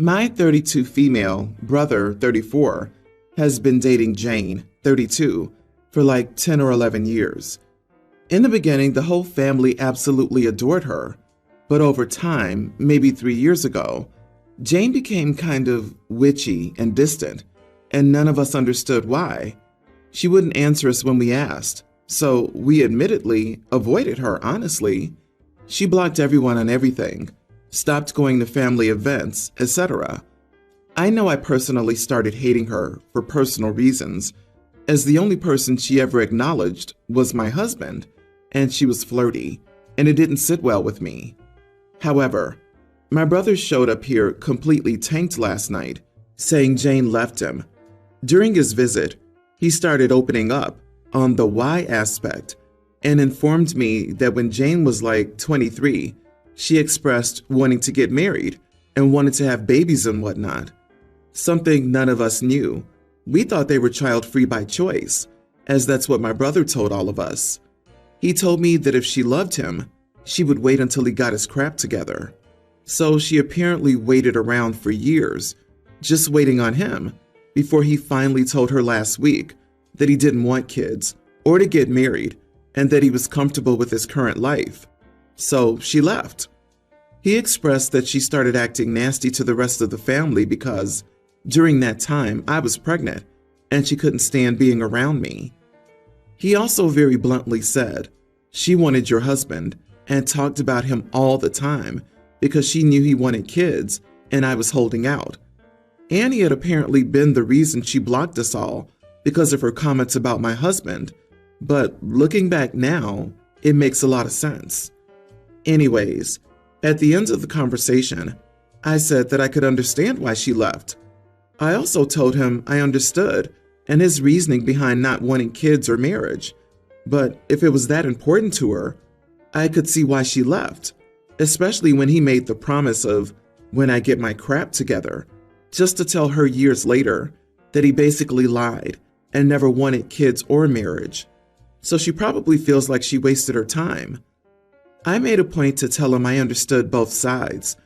My 32 female brother, 34, has been dating Jane, 32, for like 10 or 11 years. In the beginning, the whole family absolutely adored her, but over time, maybe 3 years ago, Jane became kind of witchy and distant, and none of us understood why. She wouldn't answer us when we asked, so we admittedly avoided her, honestly. She blocked everyone on everything, stopped going to family events, etc. I know I personally started hating her for personal reasons, as the only person she ever acknowledged was my husband, and she was flirty, and it didn't sit well with me. However, my brother showed up here completely tanked last night, saying Jane left him. During his visit, he started opening up on the why aspect and informed me that when Jane was like 23, she expressed wanting to get married and wanted to have babies and whatnot. Something none of us knew. We thought they were child-free by choice, as that's what my brother told all of us. He told me that if she loved him, she would wait until he got his crap together. So she apparently waited around for years, just waiting on him, before he finally told her last week that he didn't want kids or to get married and that he was comfortable with his current life. So she left. He expressed that she started acting nasty to the rest of the family because during that time I was pregnant and she couldn't stand being around me. He also very bluntly said she wanted your husband and talked about him all the time because she knew he wanted kids and I was holding out. Annie had apparently been the reason she blocked us all because of her comments about my husband, but looking back now, it makes a lot of sense. Anyways, at the end of the conversation, I said that I could understand why she left. I also told him I understood and his reasoning behind not wanting kids or marriage, but if it was that important to her, I could see why she left, especially when he made the promise of when I get my crap together, just to tell her years later that he basically lied and never wanted kids or marriage. So she probably feels like she wasted her time. I made a point to tell him I understood both sides,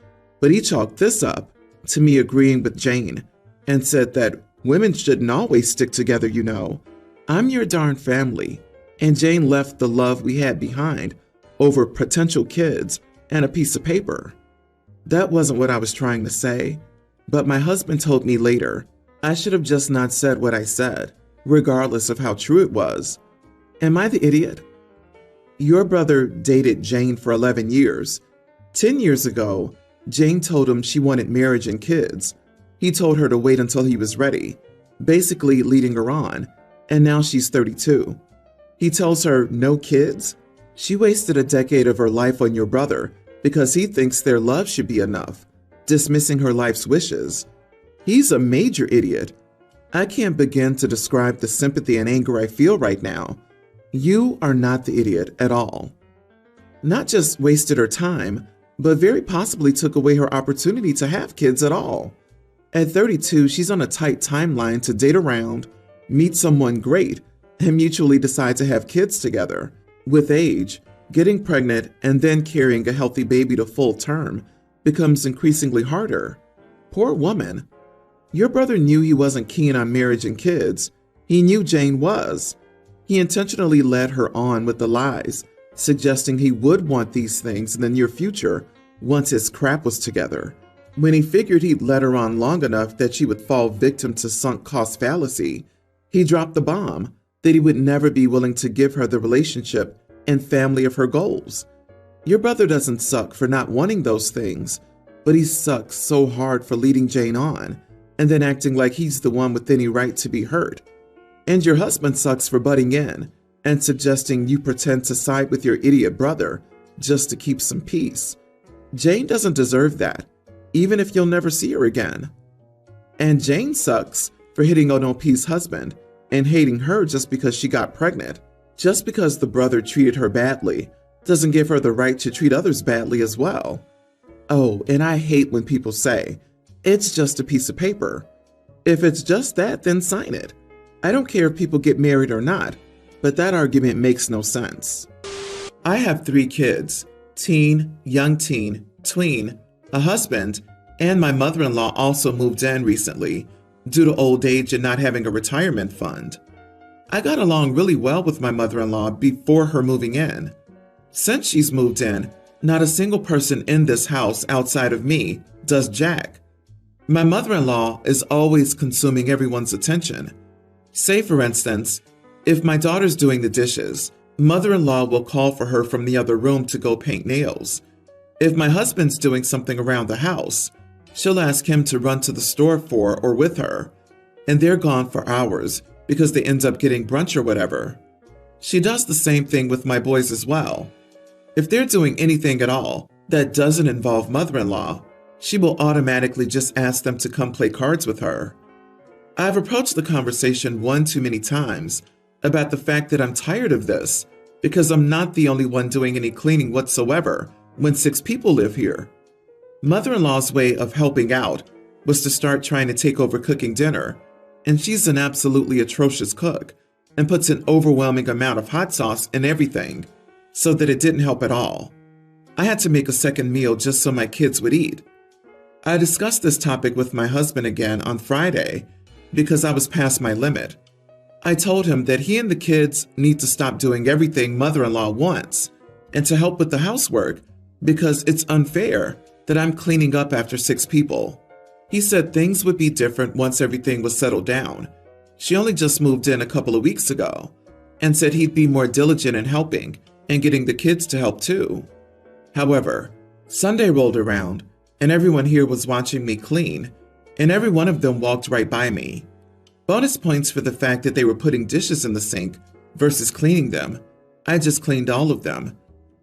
but he chalked this up to me agreeing with Jane and said that women shouldn't always stick together, you know. I'm your darn family, and Jane left the love we had behind over potential kids and a piece of paper. That wasn't what I was trying to say, but my husband told me later I should have just not said what I said, regardless of how true it was. Am I the idiot? Your brother dated Jane for 11 years. 10 years ago, Jane told him she wanted marriage and kids. He told her to wait until he was ready, basically leading her on, and now she's 32. He tells her no kids? She wasted a decade of her life on your brother because he thinks their love should be enough, dismissing her life's wishes. He's a major idiot. I can't begin to describe the sympathy and anger I feel right now. You are not the idiot at all. Not just wasted her time, but very possibly took away her opportunity to have kids at all. At 32, she's on a tight timeline to date around, meet someone great, and mutually decide to have kids together. With age, getting pregnant and then carrying a healthy baby to full term becomes increasingly harder. Poor woman. Your brother knew he wasn't keen on marriage and kids. He knew Jane was. He intentionally led her on with the lies, suggesting he would want these things in the near future once his crap was together. When he figured he'd let her on long enough that she would fall victim to sunk cost fallacy, he dropped the bomb that he would never be willing to give her the relationship and family of her goals. Your brother doesn't suck for not wanting those things, but he sucks so hard for leading Jane on and then acting like he's the one with any right to be hurt. And your husband sucks for butting in and suggesting you pretend to side with your idiot brother just to keep some peace. Jane doesn't deserve that, even if you'll never see her again. And Jane sucks for hitting on OP's husband and hating her just because she got pregnant. Just because the brother treated her badly doesn't give her the right to treat others badly as well. Oh, and I hate when people say, it's just a piece of paper. If it's just that, then sign it. I don't care if people get married or not, but that argument makes no sense. I have 3 kids, teen, young teen, tween, a husband, And my mother-in-law also moved in recently due to old age and not having a retirement fund. I got along really well with my mother-in-law before her moving in. Since she's moved in, not a single person in this house outside of me does jack. My mother-in-law is always consuming everyone's attention. Say, for instance, if my daughter's doing the dishes, mother-in-law will call for her from the other room to go paint nails. If my husband's doing something around the house, she'll ask him to run to the store for or with her, and they're gone for hours because they end up getting brunch or whatever. She does the same thing with my boys as well. If they're doing anything at all that doesn't involve mother-in-law, she will automatically just ask them to come play cards with her. I've approached the conversation one too many times about the fact that I'm tired of this because I'm not the only one doing any cleaning whatsoever when 6 people live here. Mother-in-law's way of helping out was to start trying to take over cooking dinner, and she's an absolutely atrocious cook and puts an overwhelming amount of hot sauce in everything, so that it didn't help at all. I had to make a second meal just so my kids would eat. I discussed this topic with my husband again on Friday because I was past my limit. I told him that he and the kids need to stop doing everything mother-in-law wants and to help with the housework because it's unfair that I'm cleaning up after 6 people. He said things would be different once everything was settled down. She only just moved in a couple of weeks ago and said he'd be more diligent in helping and getting the kids to help too. However, Sunday rolled around and everyone here was watching me clean, and every one of them walked right by me. Bonus points for the fact that they were putting dishes in the sink versus cleaning them. I just cleaned all of them,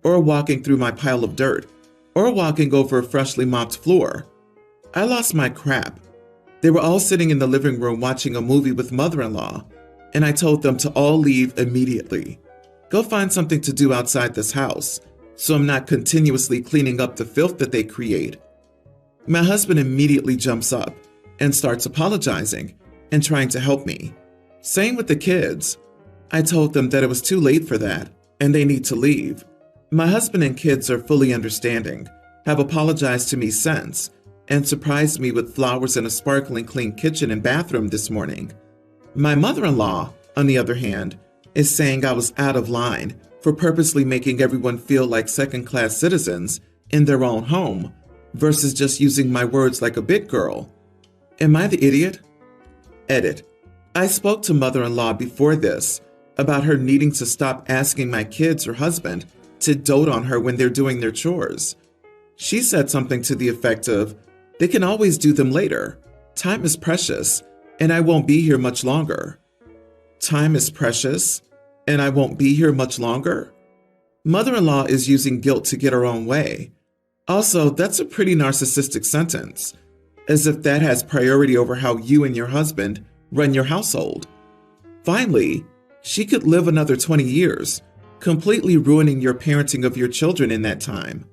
or walking through my pile of dirt, or walking over a freshly mopped floor. I lost my crap. They were all sitting in the living room watching a movie with mother-in-law, and I told them to all leave immediately. Go find something to do outside this house, so I'm not continuously cleaning up the filth that they create. My husband immediately jumps up and starts apologizing and trying to help me. Same with the kids. I told them that it was too late for that and they need to leave. My husband and kids are fully understanding, have apologized to me since, and surprised me with flowers and a sparkling clean kitchen and bathroom this morning. My mother-in-law, on the other hand, is saying I was out of line for purposely making everyone feel like second-class citizens in their own home versus just using my words like a big girl. Am I the idiot? Edit. I spoke to mother-in-law before this about her needing to stop asking my kids or husband to dote on her when they're doing their chores. She said something to the effect of, they can always do them later. Time is precious, and I won't be here much longer. Time is precious, and I won't be here much longer? Mother-in-law is using guilt to get her own way. Also, that's a pretty narcissistic sentence, as if that has priority over how you and your husband run your household. Finally, she could live another 20 years, completely ruining your parenting of your children in that time.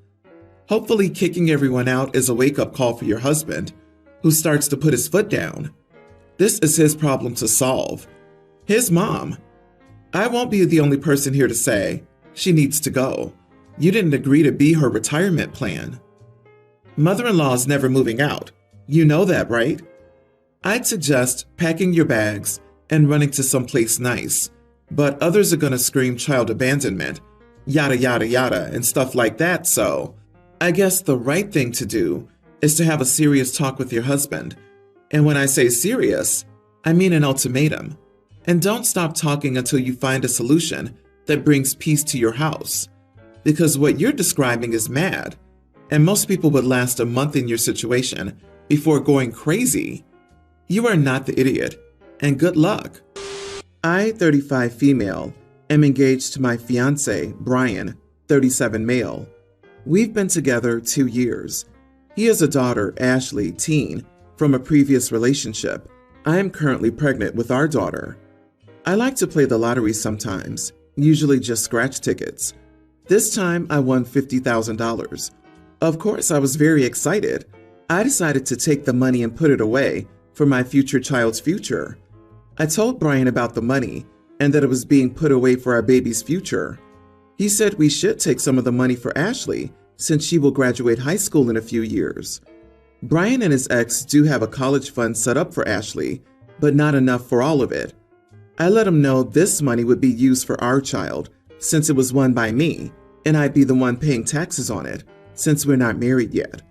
Hopefully, kicking everyone out is a wake-up call for your husband, who starts to put his foot down. This is his problem to solve. His mom. I won't be the only person here to say, she needs to go. You didn't agree to be her retirement plan. Mother-in-law is never moving out. You know that, right? I'd suggest packing your bags and running to someplace nice, but others are going to scream child abandonment, yada yada yada, and stuff like that, so I guess the right thing to do is to have a serious talk with your husband. And when I say serious, I mean an ultimatum. And don't stop talking until you find a solution that brings peace to your house. Because what you're describing is mad, and most people would last a month in your situation before going crazy. You are not the idiot, and good luck. I, 35 female, am engaged to my fiancé, Brian, 37 male. We've been together 2 years. He has a daughter, Ashley, teen, from a previous relationship. I am currently pregnant with our daughter. I like to play the lottery sometimes, usually just scratch tickets. This time I won $50,000. Of course, I was very excited. I decided to take the money and put it away for my future child's future. I told Brian about the money and that it was being put away for our baby's future. He said we should take some of the money for Ashley since she will graduate high school in a few years. Brian and his ex do have a college fund set up for Ashley, but not enough for all of it. I let him know this money would be used for our child, since it was won by me, and I'd be the one paying taxes on it, since we're not married yet.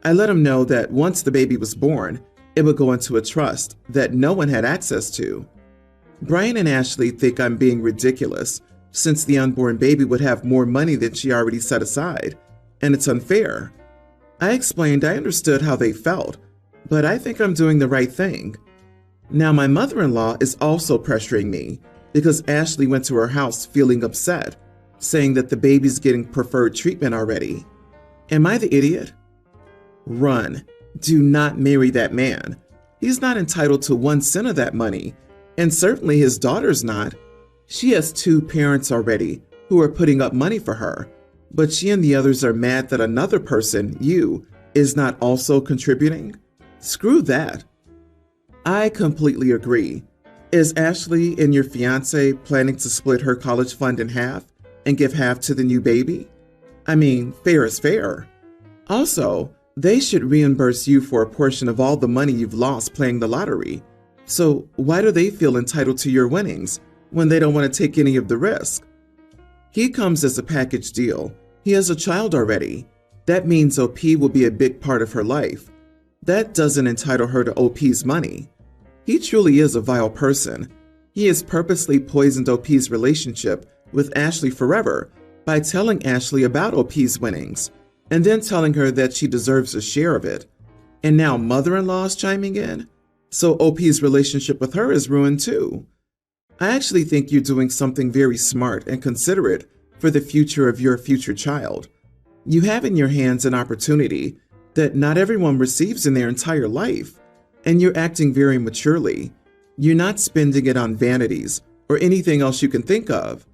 I let him know that once the baby was born, it would go into a trust that no one had access to. Brian and Ashley think I'm being ridiculous, since the unborn baby would have more money than she already set aside, and it's unfair. I explained I understood how they felt, but I think I'm doing the right thing. Now my mother-in-law is also pressuring me because Ashley went to her house feeling upset, saying that the baby's getting preferred treatment already. Am I the idiot? Run. Do not marry that man. He's not entitled to 1 cent of that money, and certainly his daughter's not. She has 2 parents already who are putting up money for her, but she and the others are mad that another person, you, is not also contributing. Screw that. I completely agree. Is Ashley and your fiance planning to split her college fund in half and give half to the new baby? I mean, fair is fair. Also, they should reimburse you for a portion of all the money you've lost playing the lottery. So why do they feel entitled to your winnings when they don't want to take any of the risk? He comes as a package deal. He has a child already. That means OP will be a big part of her life. That doesn't entitle her to OP's money. He truly is a vile person. He has purposely poisoned OP's relationship with Ashley forever by telling Ashley about OP's winnings and then telling her that she deserves a share of it. And now mother-in-law is chiming in? So OP's relationship with her is ruined too. I actually think you're doing something very smart and considerate for the future of your future child. You have in your hands an opportunity that not everyone receives in their entire life, and you're acting very maturely. You're not spending it on vanities or anything else you can think of.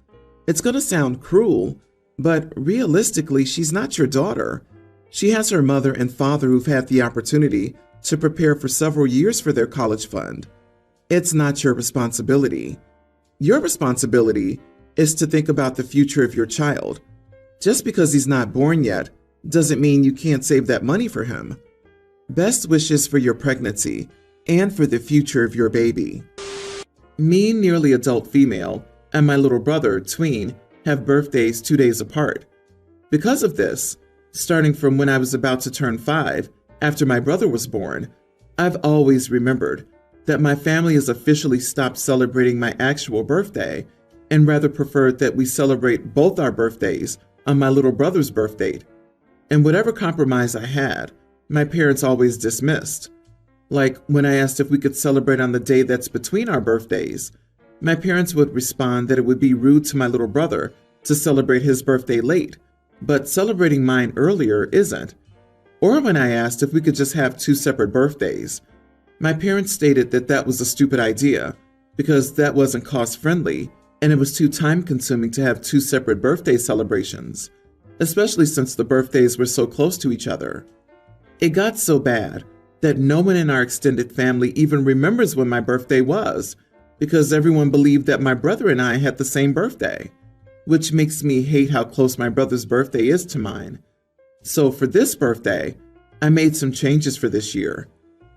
It's going to sound cruel, but realistically, she's not your daughter. She has her mother and father who've had the opportunity to prepare for several years for their college fund. It's not your responsibility. Your responsibility is to think about the future of your child. Just because he's not born yet doesn't mean you can't save that money for him. Best wishes for your pregnancy and for the future of your baby. Me, nearly adult female, and my little brother, tween, have birthdays 2 days apart. Because of this, starting from when I was about to turn 5, after my brother was born, I've always remembered that my family has officially stopped celebrating my actual birthday and rather preferred that we celebrate both our birthdays on my little brother's birth date. And whatever compromise I had, my parents always dismissed. Like when I asked if we could celebrate on the day that's between our birthdays, my parents would respond that it would be rude to my little brother to celebrate his birthday late, but celebrating mine earlier isn't. Or when I asked if we could just have 2 separate birthdays, my parents stated that that was a stupid idea because that wasn't cost-friendly and it was too time-consuming to have 2 separate birthday celebrations, especially since the birthdays were so close to each other. It got so bad that no one in our extended family even remembers when my birthday was because everyone believed that my brother and I had the same birthday, which makes me hate how close my brother's birthday is to mine. So for this birthday, I made some changes for this year.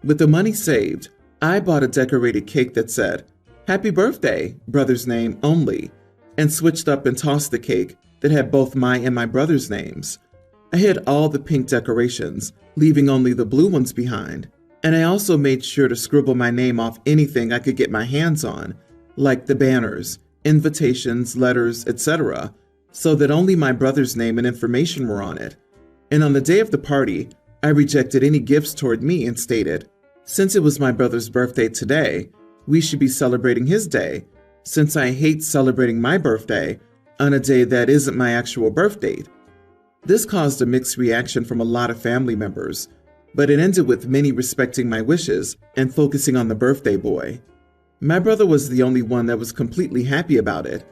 With the money saved, I bought a decorated cake that said, "Happy birthday, brother's name only," and switched up and tossed the cake that had both my and my brother's names. I hid all the pink decorations, leaving only the blue ones behind. And I also made sure to scribble my name off anything I could get my hands on, like the banners, invitations, letters, etc., so that only my brother's name and information were on it. And on the day of the party, I rejected any gifts toward me and stated, since it was my brother's birthday today, we should be celebrating his day, since I hate celebrating my birthday on a day that isn't my actual birth date. This caused a mixed reaction from a lot of family members, but it ended with many respecting my wishes and focusing on the birthday boy. My brother was the only one that was completely happy about it,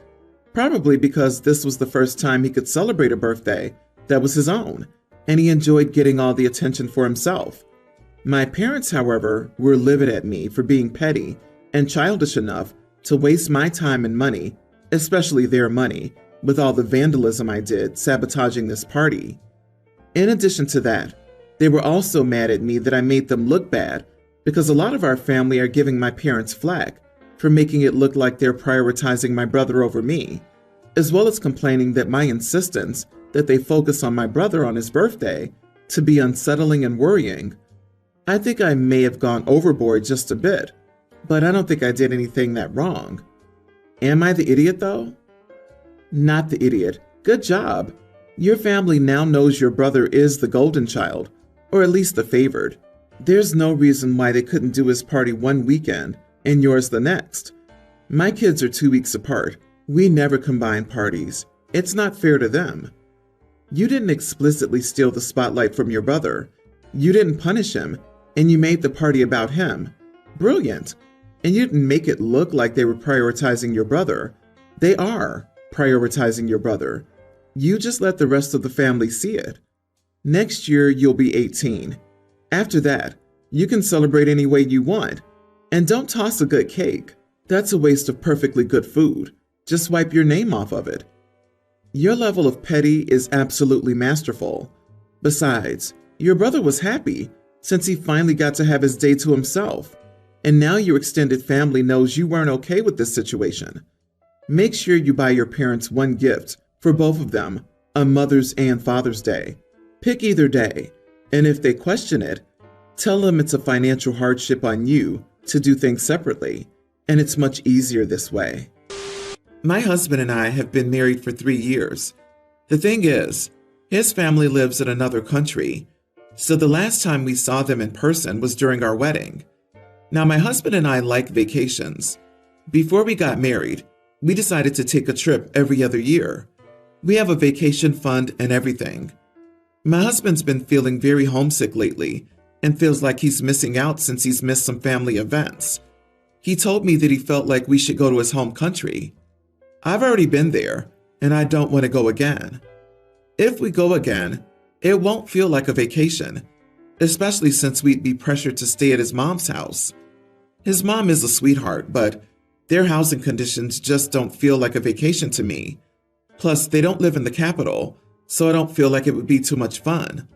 probably because this was the first time he could celebrate a birthday that was his own, and he enjoyed getting all the attention for himself. My parents, however, were livid at me for being petty and childish enough to waste my time and money, especially their money, with all the vandalism I did sabotaging this party. In addition to that, They were also mad at me that I made them look bad because a lot of our family are giving my parents flack for making it look like they're prioritizing my brother over me, as well as complaining that my insistence that they focus on my brother on his birthday to be unsettling and worrying. I think I may have gone overboard just a bit, but I don't think I did anything that wrong. Am I the idiot though? Not the idiot. Good job. Your family now knows your brother is the golden child, or at least the favored. There's no reason why they couldn't do his party one weekend and yours the next. My kids are 2 weeks apart. We never combine parties. It's not fair to them. You didn't explicitly steal the spotlight from your brother. You didn't punish him, and you made the party about him. Brilliant. And you didn't make it look like they were prioritizing your brother. They are prioritizing your brother. You just let the rest of the family see it. Next year, you'll be 18. After that, you can celebrate any way you want. And don't toss a good cake. That's a waste of perfectly good food. Just wipe your name off of it. Your level of petty is absolutely masterful. Besides, your brother was happy since he finally got to have his day to himself. And now your extended family knows you weren't okay with this situation. Make sure you buy your parents one gift for both of them on Mother's and Father's Day. Pick either day, and if they question it, tell them it's a financial hardship on you to do things separately, and it's much easier this way. My husband and I have been married for 3 years. The thing is, his family lives in another country, so the last time we saw them in person was during our wedding. Now, my husband and I like vacations. Before we got married, we decided to take a trip every other year. We have a vacation fund and everything. My husband's been feeling very homesick lately and feels like he's missing out since he's missed some family events. He told me that he felt like we should go to his home country. I've already been there, and I don't want to go again. If we go again, it won't feel like a vacation, especially since we'd be pressured to stay at his mom's house. His mom is a sweetheart, but their housing conditions just don't feel like a vacation to me. Plus, they don't live in the capital, so I don't feel like it would be too much fun.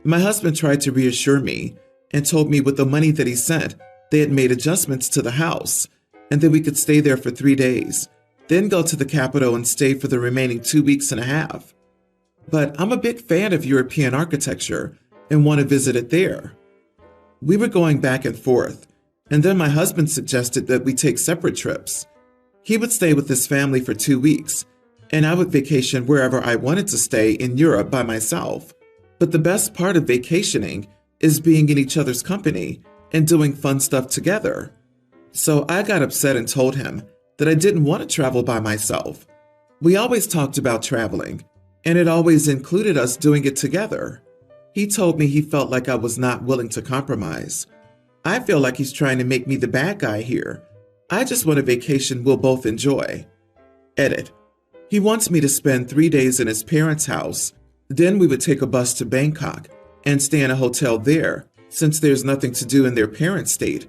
My husband tried to reassure me and told me with the money that he sent, they had made adjustments to the house and that we could stay there for 3 days, then go to the capital and stay for the remaining 2 weeks and a half. But I'm a big fan of European architecture and want to visit it there. We were going back and forth, and then my husband suggested that we take separate trips. He would stay with his family for 2 weeks, and I would vacation wherever I wanted to stay in Europe by myself. But the best part of vacationing is being in each other's company and doing fun stuff together. So I got upset and told him that I didn't want to travel by myself. We always talked about traveling, and it always included us doing it together. He told me he felt like I was not willing to compromise. I feel like he's trying to make me the bad guy here. I just want a vacation we'll both enjoy. Edit. He wants me to spend 3 days in his parents' house. Then we would take a bus to Bangkok and stay in a hotel there, since there's nothing to do in their parent state.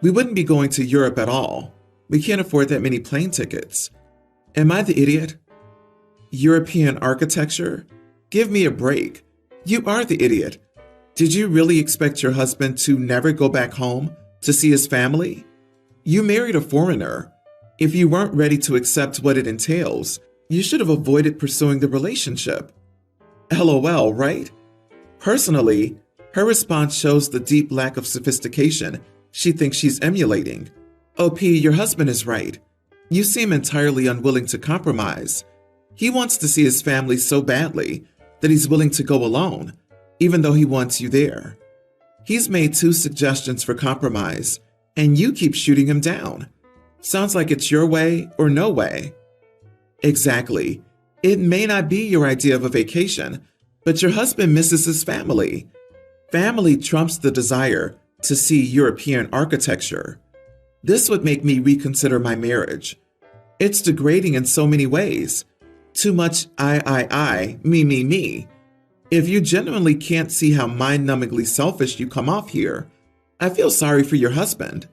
We wouldn't be going to Europe at all. We can't afford that many plane tickets. Am I the idiot? European architecture? Give me a break. You are the idiot. Did you really expect your husband to never go back home to see his family? You married a foreigner. If you weren't ready to accept what it entails, you should have avoided pursuing the relationship. LOL, right? Personally, her response shows the deep lack of sophistication she thinks she's emulating. OP, your husband is right. You seem entirely unwilling to compromise. He wants to see his family so badly that he's willing to go alone, even though he wants you there. He's made 2 suggestions for compromise, and you keep shooting him down. Sounds like it's your way or no way. Exactly. It may not be your idea of a vacation, but your husband misses his family. Family trumps the desire to see European architecture. This would make me reconsider my marriage. It's degrading in so many ways. Too much I, me. If you genuinely can't see how mind-numbingly selfish you come off here, I feel sorry for your husband.